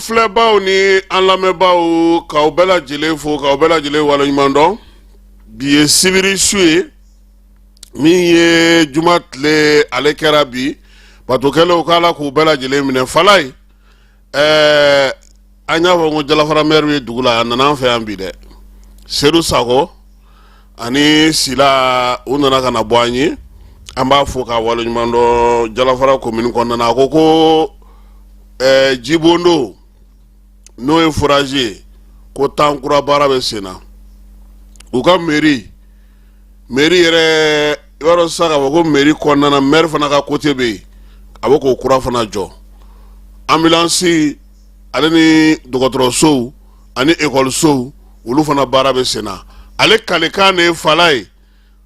filɛbaw ni an lamɛnbaw k'aw bɛɛ lajɛlen fo k'aw bɛɛ lajɛlen waleɲuman dɔn. Bi ye sibiri su ye min ye juma tile ale kɛra bi batokɛlaw k'ala k'u bɛɛ lajɛlen minɛ fala ye. An y'a fɔ ko Jalafara maire ye dugu la a nana an fɛ yan bi dɛ. Seydou Sako ani Sila u nana ka na bɔ an ye. An b'a fɔ k'a waleɲuman dɔn Jalafara commune kɔnɔna na. A ko Jibondo n'o ye forager ye ko tankura baara bɛ sen na. U ka mairie yɛrɛ i b'a dɔn sisan k'a fɔ ko mairie kɔnɔna na maire fana ka côté bɛ yen a bɛ k'o kura fana jɔ. Ambulance ale ni dɔgɔtɔrɔsow ani écolesow olu fana baara bɛ sen na. Ale kalekan de ye Fala ye.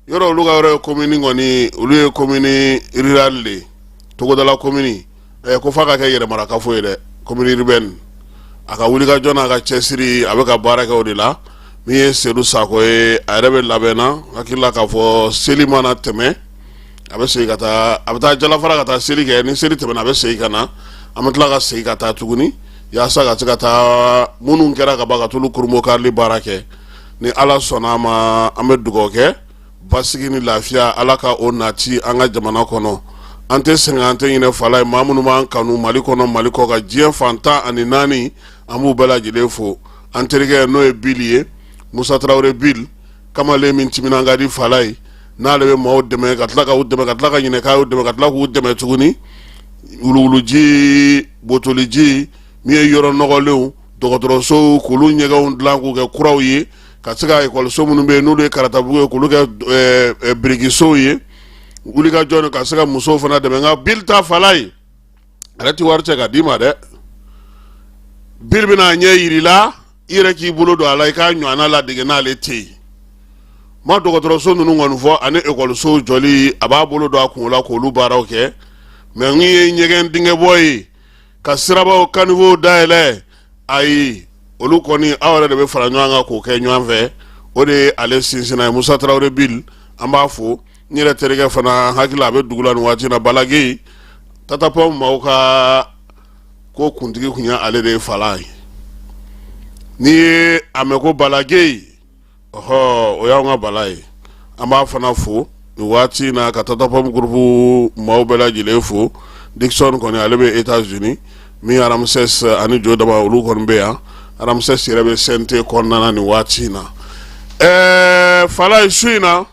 Yɔrɔ olu ka yɔrɔ ye commune kɔni olu ye commune rurale de Togodala commune. Ko f'a ka kɛ yɛrɛmarakafo ye dɛ commune urbaine. A ka wuli ka jɔ n'a ka cɛsiri a bɛ ka baara kɛ o de la. Min ye Seydou Sako ye a yɛrɛ bɛ labɛn na hakili la k'a fɔ seli mana tɛmɛ a bɛ segin ka taa a bɛ taa Jalafara ka taa seli kɛ ni seli tɛmɛna a bɛ segin ka na an bɛ tila ka segin ka taa tuguni yaasa ka se ka taa minnu kɛra ka ban ka t'olu kurumo karili baara kɛ ni Ala sɔnna ma an bɛ dugawu kɛ basigi ni lafiya Ala ka o nati an ka jamana kɔnɔ. An tɛ sɛgɛn an tɛ ɲinɛ Fala ye maa minnu b'an kanu Mali kɔnɔ Mali kɔ ka diɲɛ fan 14 an b'u bɛɛ lajɛlen fo. An terikɛ n'o ye Bill ye Musa Traoré Bill kamalen min timinan ka di Fala ye n'ale bɛ maaw dɛmɛ ka tila ka u dɛmɛ ka tila ka ɲinɛ k'a y'u dɛmɛ ka tila k'u dɛmɛ tuguni wuluwuluji botoliji min ye yɔrɔ nɔgɔlenw dɔgɔtɔrɔsow k'olu ɲɛgɛnw dilan k'u kɛ kuraw ye ka se ka écoleso minnu bɛ yen n'olu ye karatabugu ye k'olu kɛ birikisow ye wuli ka jɔ ka se ka musow fana dɛmɛ nka Bill ta Fala ye ale tɛ wari cɛ ka d'i ma dɛ. Bill bɛna ɲɛ yir'i la i yɛrɛ k'i bolo don a la i k'a ɲɔgɔnna ladege n'ale tɛ yen. Ma dɔgɔtɔrɔso ninnu kɔni fɔ ani écoleso jɔli a b'a bolo don a kun la k'olu baaraw kɛ mais n ye ɲɛgɛn dingɛ bɔ ye ka sirabaw caniveaux dayɛlɛ ayi olu kɔni aw yɛrɛ de bɛ fara ɲɔgɔn kan k'o kɛ ɲɔgɔn fɛ o de ye ale sinsinna ye Musa Traoré Bill an b'a fo n yɛrɛ terikɛ fana hakili a bɛ dugu la nin waati in na Balage Tatapɔn maaw ka ko kuntigi kun ye ale de ye Fala ye. Ni ye a mɛn ko Balage o y'anw ka Bala ye an b'a fana fo nin waati in na ka Tatapɔn groupe maaw bɛɛ lajɛlen fo Dickson kɔni ale bɛ États-Unis min Ramses ani Jo Daba olu kɔni bɛ yan Ramses yɛrɛ bɛ CNT kɔnɔna na nin waati in na. Fala ye su in na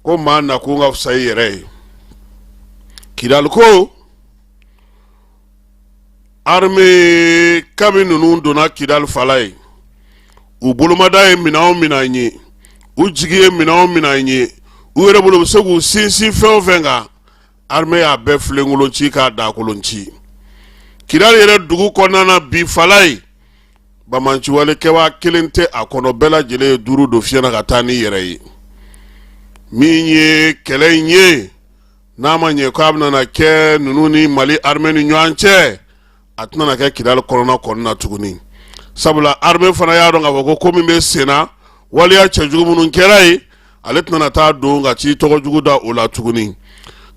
ko maa nakun ka fisa i yɛrɛ ye. Kidali ko armée kami ninnu donna Kidali Fala ye u bolomada ye minɛn o minɛn ye u jigi ye minɛn o minɛn ye u yɛrɛ bolo bɛ se k'u sinsin fɛn o fɛn kan armée y'a bɛɛ filenkolon ci k'a dakolon ci. Kidali yɛrɛ dugu kɔnɔna na bi Fala ye bamanciwale kɛbaa kelen tɛ a kɔnɔ bɛɛ lajɛlen ye duuru don fiɲɛ na ka taa ni yɛrɛ ye. Min ye kɛlɛ in ye n'a ma ɲɛ k'a bɛna kɛ ninnu ni Mali armée ni ɲɔgɔn cɛ a tɛna kɛ Kidali kɔnɔna tuguni sabula armée fana y'a dɔn k'a fɔ ko min bɛ sen na waliya cɛjugu minnu kɛra ye ale tɛna taa don ka ci tɔgɔ jugu da o la tuguni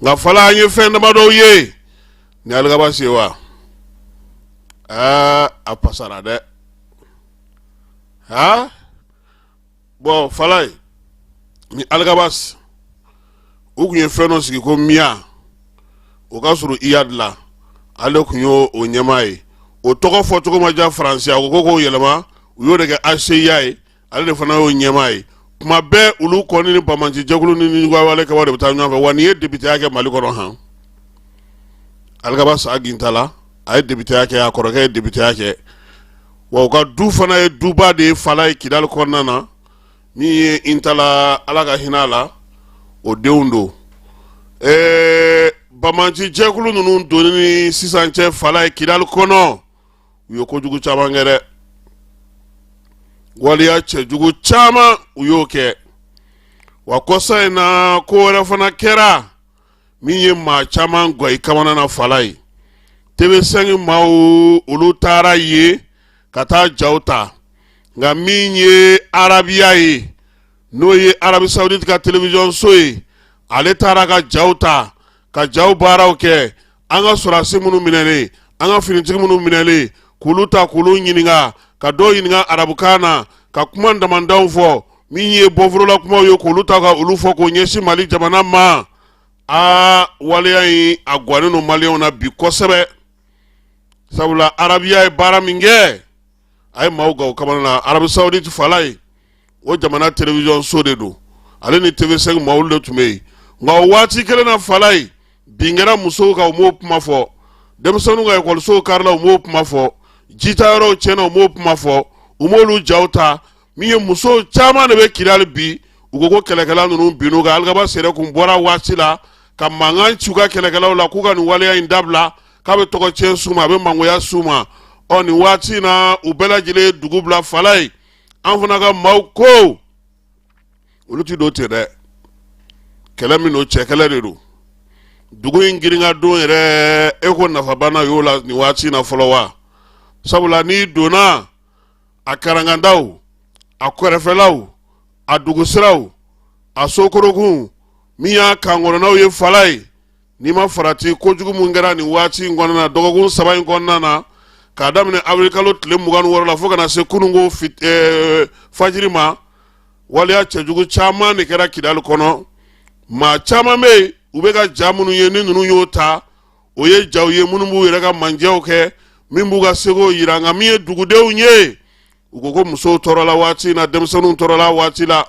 nka Fala an ye fɛn damadɔw ye ni Alikabasi ye wa a pasara dɛ bon Fala ye ni Alikabasi u kun ye fɛn dɔ sigi ko miya o ka sɔrɔ IYAD la ale kun y'o ɲɛmaa ye o tɔgɔ fɔ cogo ma diya Faransi a ko k'o yɛlɛma u y'o de kɛ HCA ye ale de fana y'o ɲɛmaa ye kuma bɛɛ olu kɔni ni bamanci jɛkulu ni ɲugawale kɛbaaw de bɛ taa ɲɔgɔn fɛ wa nin ye député kɛ Mali kɔnɔ han Alikabasi a ginta la a ye député kɛ a kɔrɔkɛ ye député kɛ wa u ka du fana ye duba de ye Fala ye Kidali kɔnɔna na min ye Intala Ala ka hinɛ a la o denw don. Bamanci jɛkulu ninnu donni ni sisan cɛ Fala ye Kidali kɔnɔ u ye kojugu caman kɛ dɛ waliya cɛjugu caman u y'o kɛ wa kɔsa in na ko wɛrɛ fana kɛra min ye maa caman gɔyi kamana na Fala ye. TV5 maaw olu taara ye ka taa jaw ta nka min ye Arabiya ye n'o ye Arabie Saoudite ka télévision so ye ale taara ka jaw ta ka jaw baaraw kɛ an ka sɔrɔdasi minnu minɛnen an ka finitigi minnu minɛlen k'olu ta k'olu ɲininka ka dɔw ɲininka arabukan na ka kuma damandaw fɔ min ye bɔforola kumaw ye k'olu ta ka olu fɔ k'o ɲɛsin Mali jamana ma waleya in a gwannen no maliyɛnw na bi kosɛbɛ sabula arabiya ye baara min kɛ a ye maaw gaw kamana na Arabi Saoudite fala ye o jamana télévision so de don ale ni TV5 maaw de tun bɛ yen nka o waati kelen na fala ye bin kɛra musow kan u m'o kuma fɔ denmisɛnninw ka ekɔlisow karila u m'o kuma fɔ jitayɔrɔw tiɲɛna u m'o kuma fɔ u m'olu jaw ta min ye musow caman de bɛ Kidali bi u ko kɛlɛkɛla ninnu bin'u kan Alikaba Sɛrɛ kun bɔra waati la ka mankan ci u ka kɛlɛkɛlaw la k'u ka nin waleya in dabila k'a bɛ tɔgɔ tiɲɛ s'u ma a bɛ mangoya s'u ma nin waati na u bɛɛ lajɛlen ye dugu bila fala ye an fana ka maaw ko olu ti don ten dɛ kɛlɛ min don cɛ kɛlɛ de don dugu in girinka don yɛrɛ e ko nafabana y'o la nin waati na fɔlɔ wa sabula n'i donna a karangandaw a kɛrɛfɛlaw a dugusiraw a sokorokun min y'a kankɔnɔnaw ye fala ye n'i ma farati kojugu mun kɛra nin waati in kɔnɔna na dɔgɔkun 3 in kɔnɔna na k'a daminɛ avril kalo tile 26 la fo kana se kunungo fajiri ma waleya cɛjugu caman de kɛra Kidali kɔnɔ maa caman bɛ yen u bɛ ka ja minnu ye ni ninnu y'o ta o ye jaw ye minnu b'u yɛrɛ ka manjɛw kɛ min b'u ka seko yira nka min ye dugudenw ye u ko musow tɔɔrɔla waati na denmisɛnninw tɔɔrɔla waati la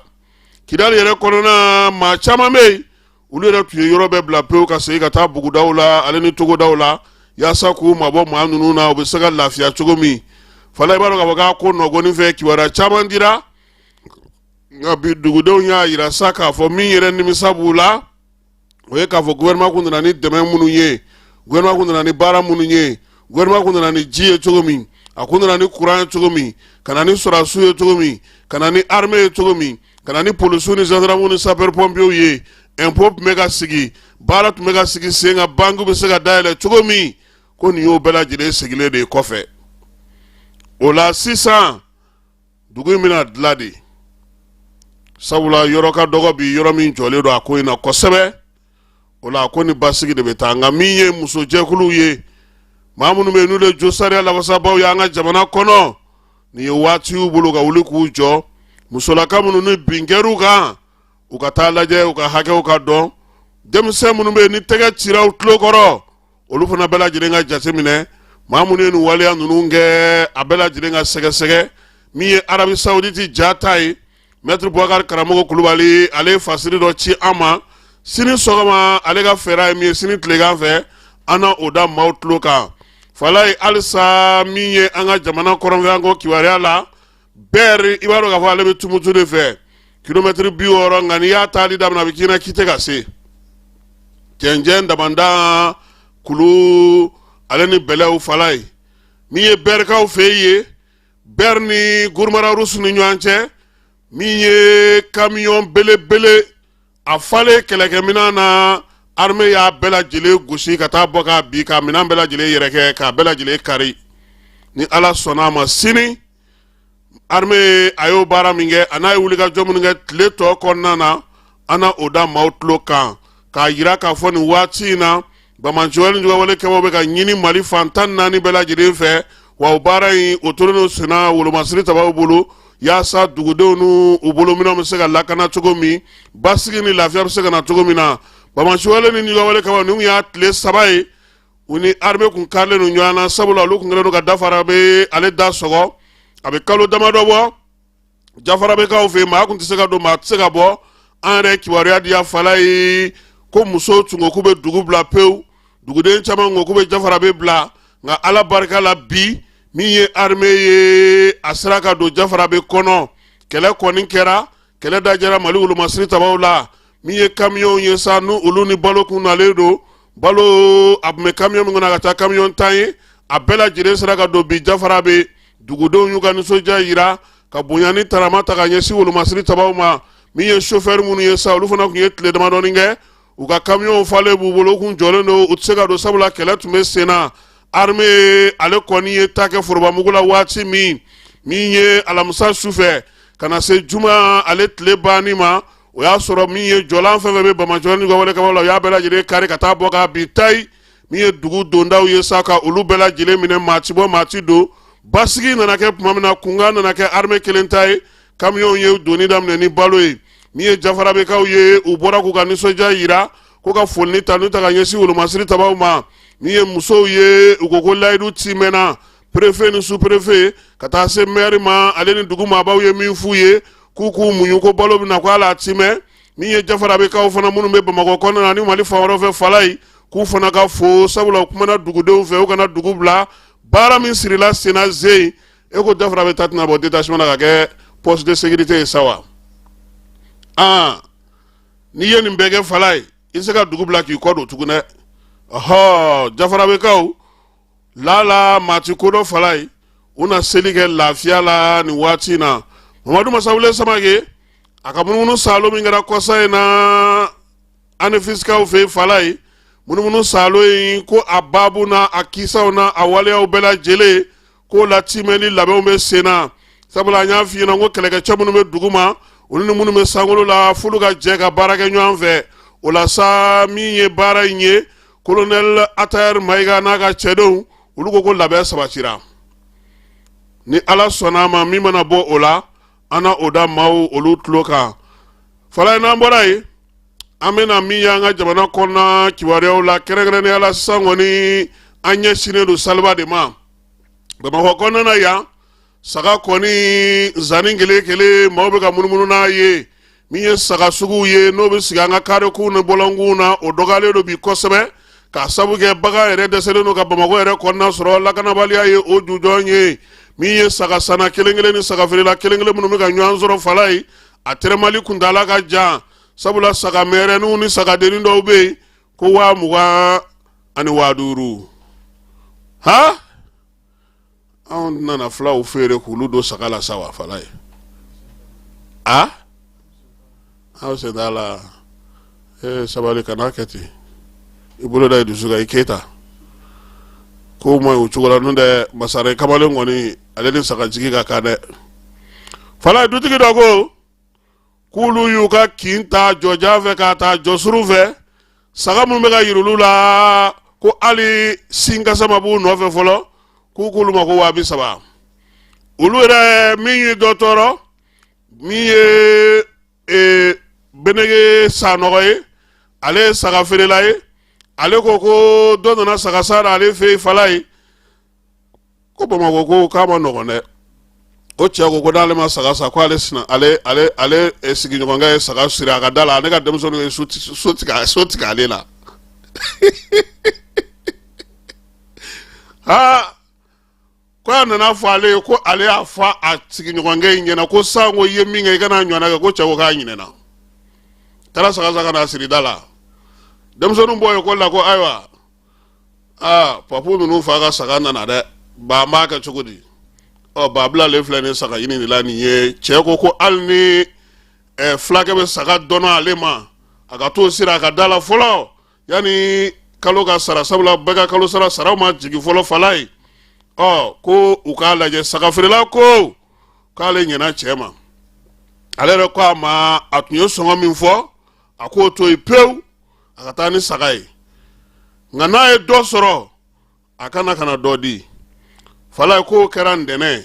Kidali yɛrɛ kɔnɔna maa caman bɛ yen olu yɛrɛ tun ye yɔrɔ bɛɛ bila pewu ka segin ka taa bugudaw la ale ni togodaw la yaasa k'u mabɔ maa ninnu na u bɛ se ka lafiya cogo min fala i b'a dɔn k'a fɔ k'a ko nɔgɔnin fɛ kibaruya caman dira nka bi dugudenw y'a yira sa k'a fɔ min yɛrɛ nimisa b'u la o ye k'a fɔ gouvernement kun nana ni dɛmɛ minnu ye gouvernement kun nana ni baara minnu ye gouvernement kun nana ni ji ye cogo min a kun nana ni courant ye cogo min ka na ni sɔrɔdasiw ye cogo min ka na ni armée ye cogo min ka na ni polisiw ni gendarmew ni sapeur pompiers ye impôt tun bɛ ka sigi baara tun bɛ ka sigi sen kan banque bɛ se ka dayɛlɛ cogo min ko nin y'o bɛɛ lajɛlen sigilen de ye kɔfɛ o la sisan dugu in bɛna dilan de sabula yɔrɔ ka dɔgɔ bi yɔrɔ min jɔlen don a ko in na kosɛbɛ o la ko ni basigi de bɛ taa nka min ye musojɛkuluw ye maa minnu bɛ yen n'u de jo sariya lafasabaw ye an ka jamana kɔnɔ nin ye waati y'u bolo ka wuli k'u jɔ musolaka minnu ni bin kɛr'u kan u ka taa lajɛ u ka hakɛw ka dɔn denmisɛn minnu bɛ yen ni tɛgɛ cira u tulo kɔrɔ olu fana bɛɛ lajɛlen ka jateminɛ maa minnu ye nin waleya ninnu kɛ a bɛɛ lajɛlen ka sɛgɛsɛgɛ min ye Arabi Saoudite ja ta ye Maître Boubacar Karamɔgɔ Kulubali ale ye fasiri dɔ ci an ma sini sɔgɔma ale ka fɛɛrɛ ye min ye sini tilegan fɛ an na o da maaw tulo kan fala ye halisa min ye an ka jamana kɔrɔnfɛ ko kibaruya la bɛɛ i b'a dɔn k'a fɔ ale bɛ tumutu de fɛ kilomɛtiri 60 nka n'i y'a taali daminɛ a bɛ k'i na k'i tɛ ka se cɛncɛn damanda kulu ale ni bɛlɛw fala ye min ye bɛrikaw fɛ ye bɛr ni Gurumara Rusu ni ɲɔgɔn cɛ min ye kamiyɔn belebele a falen kɛlɛkɛminɛn na armée y'a bɛɛ lajɛlen gosi ka taa bɔ k'a bin ka minɛn bɛɛ lajɛlen yɛrɛkɛ k'a bɛɛ lajɛlen kari ni Ala sɔnna a ma sini armée a y'o baara min kɛ a n'a ye wulikajɔ minnu kɛ tile tɔ kɔnɔna na an na o da maaw tulo kan k'a yira k'a fɔ nin waati in na Bamanciwale ni Jugawale kɛbaaw bɛ ka ɲini Mali fan 14 bɛɛ lajɛlen fɛ wa o baara in o tolen don senna wolomasiri tabaw bolo yaasa dugudenw n'u bolominɛw bɛ se ka lakana cogo min basigi ni lafiya bɛ se ka na cogo min na Bamanciwale ni Jugawale kɛbaaw nin y'a tile 3 ye u ni armée kun karilen don ɲɔgɔn na sabula olu kun kɛlen don ka dafara bɛ ale da sɔgɔ a bɛ kalo damadɔ bɔ jafara bɛ k'aw fɛ yen maa kun tɛ se ka don maa tɛ se ka bɔ an yɛrɛ kibaruya di fala ye ko musow tun ko k'u bɛ dugu bila pewu duguden caman ko k'u bɛ jafara bɛ bila nka Ala barika la bi min ye armée ye a sera ka don jafara bɛ kɔnɔ kɛlɛ kɔni kɛra kɛlɛ dajɛra Mali wolomasiri tabaw la min ye kamiyɔnw ye sa n'u olu ni balo kun nalen don balo a tun bɛ kamiyɔn min kɔnɔ a ka taa kamiyɔn 10 ye a bɛɛ lajɛlen sera ka don bi jafara bɛ dugudenw y'u ka nisɔndiya yira ka bonya ni tarama ta ka ɲɛsin wolomasiri tabaw ma min ye chauffeur minnu ye sa olu fana tun ye tile damadɔni kɛ u ka kamiyɔnw falen b'u bolo u kun jɔlen don u tɛ se ka don sabula kɛlɛ tun bɛ sen na armée ale kɔni ye ta kɛ forobamugu la waati min ye alamisa sufɛ ka na se juma ale tile banni ma o y'a sɔrɔ min ye jɔlan fɛn fɛn bɛ Bamanciwale ni Jugawale kɛbaaw la o y'a bɛɛ lajɛlen kari ka taa bɔ k'a bin tayi min ye dugu dondaw ye sa ka olu bɛɛ lajɛlen minɛ maati bɔ maati don basigi nana kɛ tuma min na kunga nana kɛ armée kelen ta ye camion ye doni daminɛ ni balo ye min ye jafarabekaw ye u bɔra k'u ka nisɔndiya yira ko ka folini ta n'u ta ka ɲɛsin wolomasiri tabaw ma min ye musow ye u ko ko layidu ci mɛnna préfet ni sous-préfet ka taa se maire ma ale ni dugu maabaw ye min f'u ye k'u k'u muɲu ko balo bɛna ko ala ci mɛn min ye jafarabekaw fana minnu bɛ bamakɔ kɔnɔna na ni mali fan wɛrɛw fɛ falayi k'u fana ka fo sabula u kumana dugudenw fɛ u kana dugu bila baara min sirila senna zen e ko jafarabe ta tɛna bɔ détachement na ka kɛ poste de sécurité ye sa wa n'i ye nin bɛɛ kɛ falayi i se ka dugu bila k'i kɔ don tugun dɛ jafarabekaw lala maati kodɔ falayi u na seli kɛ lafiya la nin waati in na mamadu masawule samake a ka munumunu salo min kɛra kɔsa in na ani fisikaw fɛ falayi munumunu salo in ko a babu na a kisaw na a waleyaw bɛɛ lajɛlen ko latimɛli labɛnw bɛ sen na sabula an y'a f'i ɲɛna ko kɛlɛkɛcɛ minnu bɛ dugu ma olu ni minnu bɛ sankolo la f'olu ka jɛ ka baara kɛ ɲɔgɔn fɛ o la sa min ye baara in ye colonel Atayɛri Mayiga n'a ka cɛdenw olu ko labɛn sabatira ni ala sɔnna ma min mana bɔ o la an na o da maaw olu tulo kan falayi n'an bɔra yen an bɛna min y'an ka jamana kɔnɔna kibaruyaw la kɛrɛnkɛrɛnnenya la sisan kɔni an ɲɛsinnen don saliba de ma bamakɔ kɔnɔna yan saga kɔni zani kelen kelen maaw bɛ ka munumunu n'a ye min ye saga suguw ye n'o bɛ sigi an ka karekunw ni bɔlɔnkunw na o dɔgɔyalen don bi kosɛbɛ k'a sabu kɛ bagan yɛrɛ dɛsɛlen don ka bamakɔ yɛrɛ kɔnɔna sɔrɔ lakanabaliya ye o jujɔn ye min ye saga sanna kelen kelen ni saga feerela kelen kelen minnu bɛ ka ɲɔgɔn sɔrɔ falayi a tɛrɛmali kuntala ka jan sabula saga mɛrɛninw ni sagadennin dɔw bɛ yen ko 20,000 ani 50,000 anw nana filaw feere k'olu don saga la sa wa falayi aw sen t'a la sabali kana kɛ ten i bolo da i dusu kan i keta ko ma ɲi o cogo la n'o tɛ masare kamalen kɔni ale ni sagajigi ka kan dɛ falayi dutigi dɔ ko k'olu y'u ka kin ta jɔjan fɛ k'a ta jɔsuru fɛ saga minnu bɛ ka yir'olu la ko hali sinkasama b'u nɔfɛ fɔlɔ k'u k'olu ma ko 30,000 olu yɛrɛ min ye dɔ tɔɔrɔ min ye benege sanɔgɔ ye ale ye saga feerela ye ale ko dɔ nana saga sara ale fɛ yen falayi ko bamakɔ ko k'a ma nɔgɔn dɛ o cɛ ko n'ale ma saga sa ko ale sigiɲɔgɔnkɛ ye saga siri a ka da la ne ka denmisɛnninw ye so tigɛ ale la ko a nana fɔ ale ye ko ale y'a fɔ a sigiɲɔgɔnkɛ in ɲɛna ko san ko i ye min kɛ i kana ɲɔgɔnna kɛ ko cɛ ko k'a ɲinɛna taara saga sa ka na siri da la denmisɛnninw bɔ ekɔli la ko ayiwa papu ninnu fa ka saga nana dɛ ba an b'a kɛ cogo di ba bilalen filɛ nin saga ɲini de la nin ye cɛ ko hali ni fulakɛ bɛ saga dɔnna ale ma a ka t'o siri a ka da la fɔlɔ yanni kalo ka sara sabula bɛɛ ka kalo sara saraw ma jigin fɔlɔ falayi ko u k'a lajɛ saga feerela ko k'ale ɲɛna cɛ ma ale yɛrɛ ko a ma a tun ye sɔngɔ min fɔ a k'o to yen pewu a ka taa ni saga ye nka n'a ye dɔ sɔrɔ a kana dɔ di falayi k'o kɛra ntɛnɛn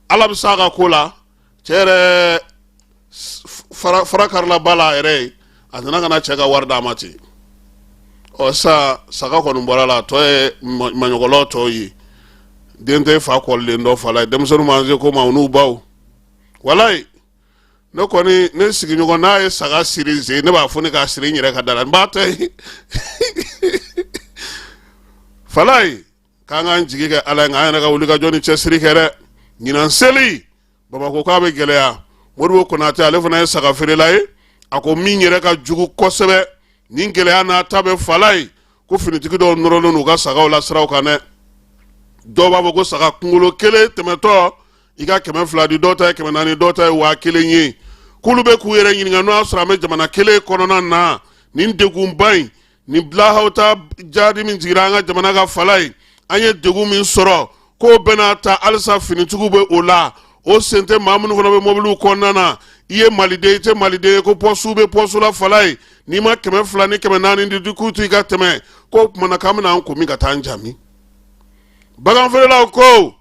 ala bɛ s'a ka ko la cɛ yɛrɛ fara karila ba la a yɛrɛ ye a nana ka na cɛ ka wari d'a ma ten sa saga kɔni bɔra la tɔ ye maɲɔgɔnlaw tɔw ye den tɛ fa kɔlilen dɔ falayi denmisɛnninw m'an se ko ma u n'u baw walayi ne kɔni ne sigiɲɔgɔn n'a ye saga siri zen ne b'a fɔ ne k'a siri n yɛrɛ ka da la n b'a ta ye falayi k'an k'an jigi kɛ ala ye nka an yɛrɛ ka wuli ka jɔ ni cɛsiri kɛ dɛ ɲinan seli bamakɔ k'a bɛ gɛlɛya moribo konate ale fana ye saga feerela ye a ko min yɛrɛ ka jugu kosɛbɛ nin gɛlɛya n'a ta bɛ falayi ko finitigi dɔw nɔrɔlen n'u ka sagaw la siraw kan dɛ dɔw b'a fɔ ko saga kunkolo kelen tɛmɛtɔ i ka 200 di dɔw ta ye 400 dɔw ta ye 1000 ye k'olu bɛ k'u yɛrɛ ɲininka n'o y'a sɔrɔ an bɛ jamana kelen kɔnɔna na nin degunba in nin bilahaw ta jadi min jigira an ka jamana ka falayi an ye degun min sɔrɔ k'o bɛna ta halisa finitigiw bɛ o la o sente mamunu fana be mobilu konnana iye malide ite malide ko posu be posu la falai ni ma keme fulani keme nani ndi kutu iga teme ko kumana kamina anko mi gata njami bagan fere la ko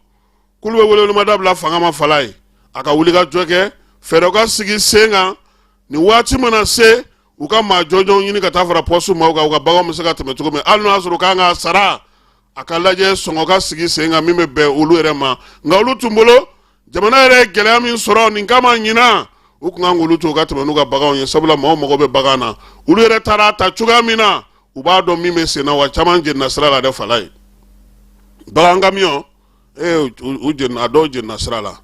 kulwe wele madabla fanga ma falai aka wuliga joke feroga sigi senga ni wati mana se uka ma jojo nyini kata fara posu ma uka bagan musaka teme tuko me alno asuru kanga sara aka laje songoka sigi senga mime be ulu erema nga ulu tumbolo jamana ere gele min soro ni kama nyina ukunga ngulu to ga teme nuga bagan yin sabula ma mo be bagana ulu ere tarata chuga mina uba do mime se na wa chaman nasra la de falai balanga mio ujen adoje nasrala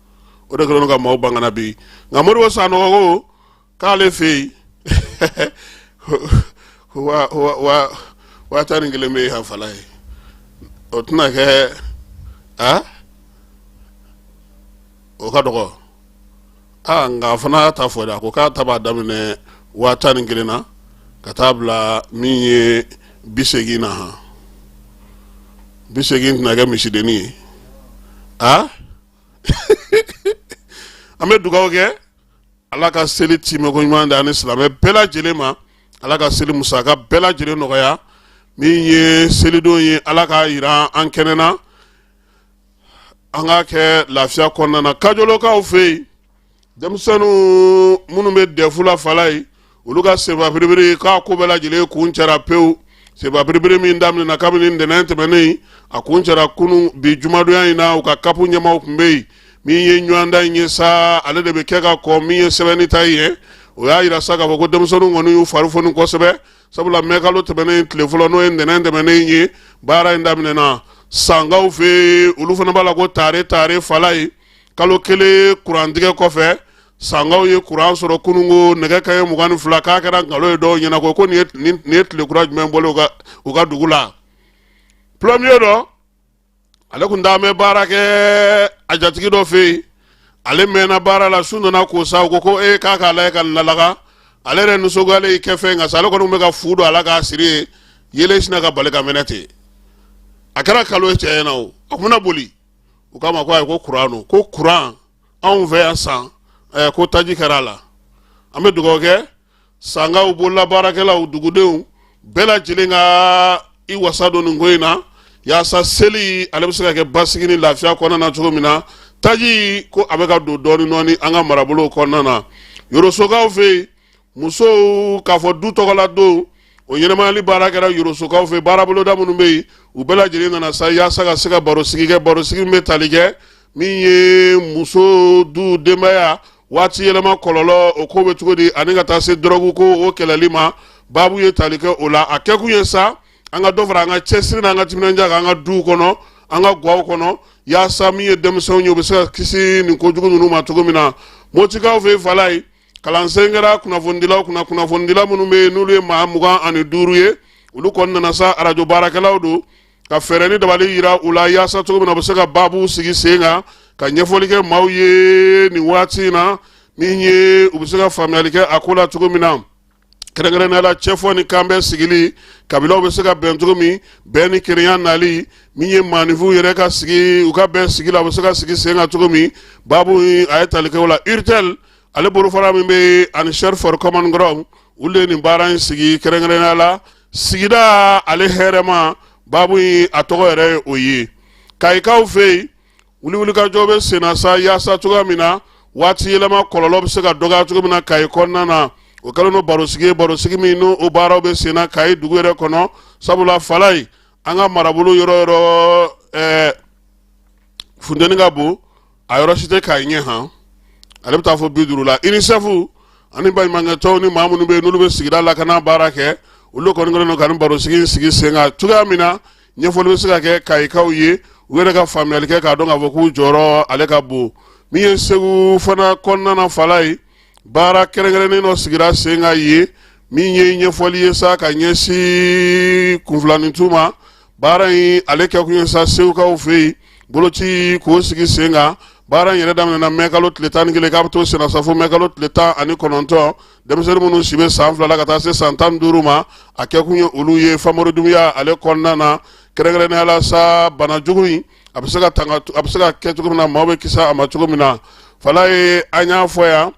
o de krono ga mo bangana bi ngamoro wasano go kale fe wa taringele me ha falai otuna ke o ka dogo nga fana ta foda ko ka taba damne wa taringele na katabla mi bisegina ha bisegin na ga misideni ame dugaw ke ala ka seli time ko nyuma ndane islam bela jelema ala ka seli musaka bela jele noya mi ye seli do ye ala ka ira an kenena anga ke lafia konna na kajolo ka ofe demsanu munu be defula falai uluga seba biribiri ka ko bela jele ku nchara peu seba biribiri mi ndamne na kabini ndenente menei akunchara kunu bi jumadu ya ina uka kapu nyama ukumbei mi ye nywanda nyesa ale de bekeka ko mi ye sebeni taye o ya ira saka ko demsonu ngonu yu farufonu ko sebe sabula mekalo tebene telefono no ndenende menei bara ndamne na sanga ufe ulufana bala ko tare falai kalo kele kurandige ko fe sanga ye kuran soro kunungo nega kaye mugani fulaka kara ngalo do nyana ko ni le courage membole uga dugula premier do ale kunda me barake ajatigi do fe ale mena bara la sundo na ko sa ko kaka la kan lalaga ale re no sogale kefe nga sala ko mega fudo alaga siri yele sina ka baleka menete akara kalo che na o akuna boli ukama ko qur'anu ko qur'an on ve ensan ko taji karala ame dugoge sanga ubola barake la udugudeun bela jilinga i wasado ngoina ya sa seli alebsika ke basigini lafia kona na chogomina taji ko abeka do doni noni anga marabulo kona na yorosoka ofe muso ka fo du togola do o yenema li barake ra yorosoka ofe barabulo da munumbe ubela jilinga na sa ya saka sika barosigi metalige mi ye muso du demaya wati yelema kololo okobe tugodi aninga tase drogu ko o kelalima babu ye talike ola akeku yesa anga dovra anga chesri na anga timnanja anga du kono anga gwaw kono ya sami ye demso nyo besa kisi ni ko jugu numa tugomina motika ofe falai kalansengera kuna vondila munume nule mahamuga ani duruye ulu konna na sa arajo barakalawdu ka fereni dabali yira ula ya sa tugomina besa babu sigi senga ka nyefolike mauye ni wati na minye ubisika familialike akula tugomina kerengere na la chefo ni kambe sigili kabila ubisika bentugumi beni kiriyan nali minye manifu yereka sigi uka ben sigila ubisika sigi senga tugumi babu ayatalike wala irtel ale buru fara mimbe an share for common ground ule ni baran sigi kerengere na la sigida ale herema babu atogo ere oyi kaika ufei wuli ka jobe senasa yasa tugamina wati yelema kololo be se ka doga tugamina kai konna na o kalono barosigi minu o baraw be sena kai dugere kono sabula falai anga marabulu yoro fundeni gabu ayoro site kai nye ha alebta fo bidurula inisafu ani bay manga tawni mamunu be nulu be sigida la kana barake ulo kono ngono kan barosigi sigi senga tugamina nyefolo be se ka ke kai kawye wera ka familial ke ka donga voku joro ale ka bu mi yesegu fana konna na falai bara kerengere no sigira senga yi mi nye foli yesa ka nyesi kunflani tuma bara yi ale ka kunyesa segu ka ofe bolochi ko sigi senga bara yere damna na mekalot letan gele ka to sena safo mekalot letan ani kononto demser munu sibe sanfla la kata se santam duruma akakunye uluye famoro dumya ale konna na kerengere na ala sa bana jugui abisaka tanga abisaka ketugumna mawe kisa ama tugumina fala ye an y'a fɔ yan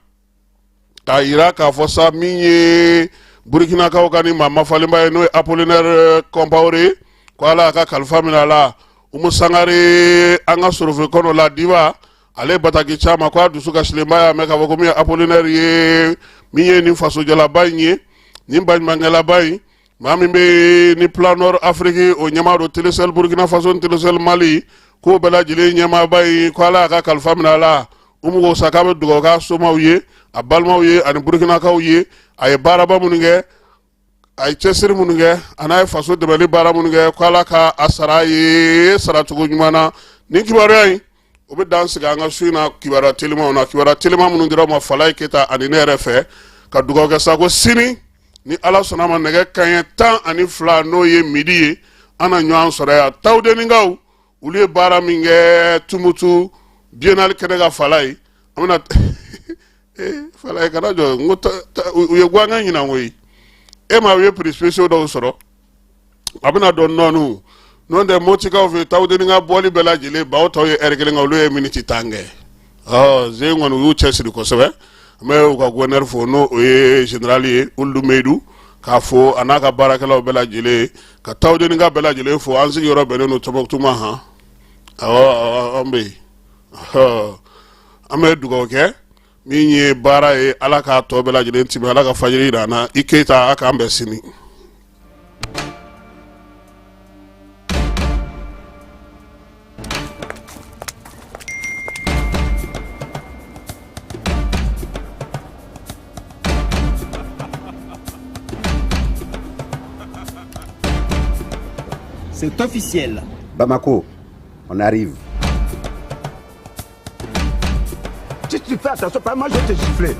k'a yira k'a fɔ sa min ye burkinakaw ka ni maa mafalenba ye n'o ye Apollinaire Compaoré ko ala ka kalifa minɛ a la Umu Sangare an ka sorofe kɔnɔ la diba ale bataki caman ko a dusu kasilenba y'a mɛn k'a fɔ ko min ye Apollinaire ye min ye nin fasojalaba in ye nin baɲumankɛlaba in maa min bɛ ni plan nord Afrique o ɲɛmaa do Télécel Burkina Faso ni Télécel Mali k'o bɛɛ lajɛlen ɲɛmaaba in ko ala ka kalifa minɛ a la Umu ko sa k'a bɛ dugawu k'a somaw ye a balimaw ye ani burukinakaw ye a ye baaraba minnu kɛ a ye cɛsiri minnu kɛ a n'a ye faso dɛmɛli baara minnu kɛ ko ala ka a sara ye saracogo ɲuman na nin kibaruya in o bɛ dan sigi an ka su in na kibaruya telimanw na kibaruya telima minnu dira u ma Falaye Keyita ani ne yɛrɛ fɛ ka dugawu kɛ sa ko sini ni ala sɔnna a ma nɛgɛ kanɲɛ 12 n'o ye midi ye an na ɲɔgɔn sɔrɔ yan tawudenikaw olu ye baara min kɛ Tumutu biennale kɛnɛ ka Falaye an bɛna Falaye kana jɔ n ko u ye guwankɛ ɲinan koyi e ma u ye prix spéciaux dɔw sɔrɔ a bɛna dɔn nɔɔniw n'o tɛ Motikaw fɛ tawudenika bɔli bɛɛ lajɛlen baw tɔw ye heure kelen kan olu ye miniti 10 kɛ ze kɔni u y'u cɛsiri kosɛbɛ an bɛ u ka gouverneur fo n'o ye général ye Ulu Meyidu k'a fo a n'a ka baarakɛlaw bɛɛ lajɛlen ka tawudenika bɛɛ lajɛlen fo an sigiyɔrɔ bɛnnen don Tɔnbukutu ma han awɔ an bɛ yen an bɛ dugawu kɛ min ye baara ye ala k'a tɔ bɛɛ lajɛlen tɛmɛ ala ka fajiri jira an na i Keyita a k'an bɛn sini. C'est officiel. Bamako, on arrive. Si tu fais attention, pas moi je vais te gifler.